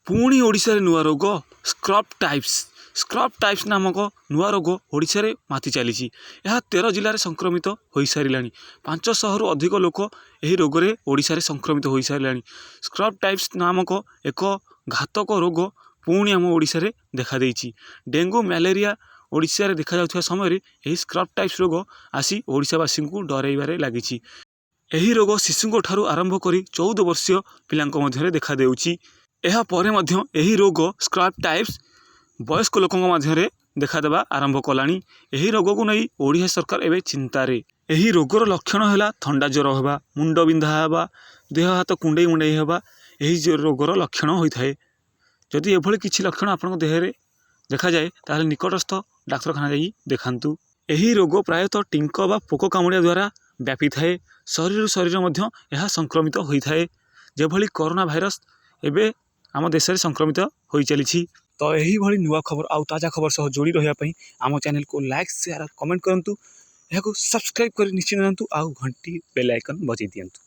पुणी ओडिशा रे नुआ रोग स्क्रब टाइप्स नामक नुआ रोग ओडिशा रे माति चली। यह 13 जिले में संक्रमित हो सारा। 500 रु अधिक लोक यह रोग रे ओडिशा रे संक्रमित हो सारा। स्क्रब टाइप्स नामक एक घातक रोग पुणी आम ओडिशा रे देखा देइछि। डेंगू मलेरिया ओडिशा रे देखा जाउथुवा समय यही स्क्रब टाइप्स रोग आसी ओडिशावासी को डराइबारे लागिछि। यही रोग शिशु ठारू आरंभ करी 14 वर्षीय पिलांक मध्यरे देखा देउछि। एहा परे मध्य यही रोग स्क्रब टाइप्स वयस्क लोकों मध्यरे देखा देबा आरंभ कलानी। यही रोग को नहीं ओडिशा सरकार एवं चिंतारे। यही रोगर लक्षण है थंडा ज्वर होगा, मुंड बिंधा होगा, देह हाथ कुंडई मुंडई होगा, यही रोगर लक्षण होता है। जदि एभली किसी लक्षण आपन देहरे देखा जाए ताहले निकटस्थ डाक्तरखाना जाई देखांतु। यही रोग प्रायतः टिंक बा पोक कामुड़िया द्वारा व्यापी थाए। शरीर शरीर मध्य यह संक्रमित होता है। जेभली कोरोना भाइरस एबे आम देश में संक्रमित हो चली। तो यही भली नुआ खबर आउ ताजा खबर सह जोड़ी रही आम चैनल को लाइक शेयर कमेंट करूँ। यह सब्सक्राइब कर निश्चित रहतु आउ घंटी बेल आइकन बजाई दियंतु।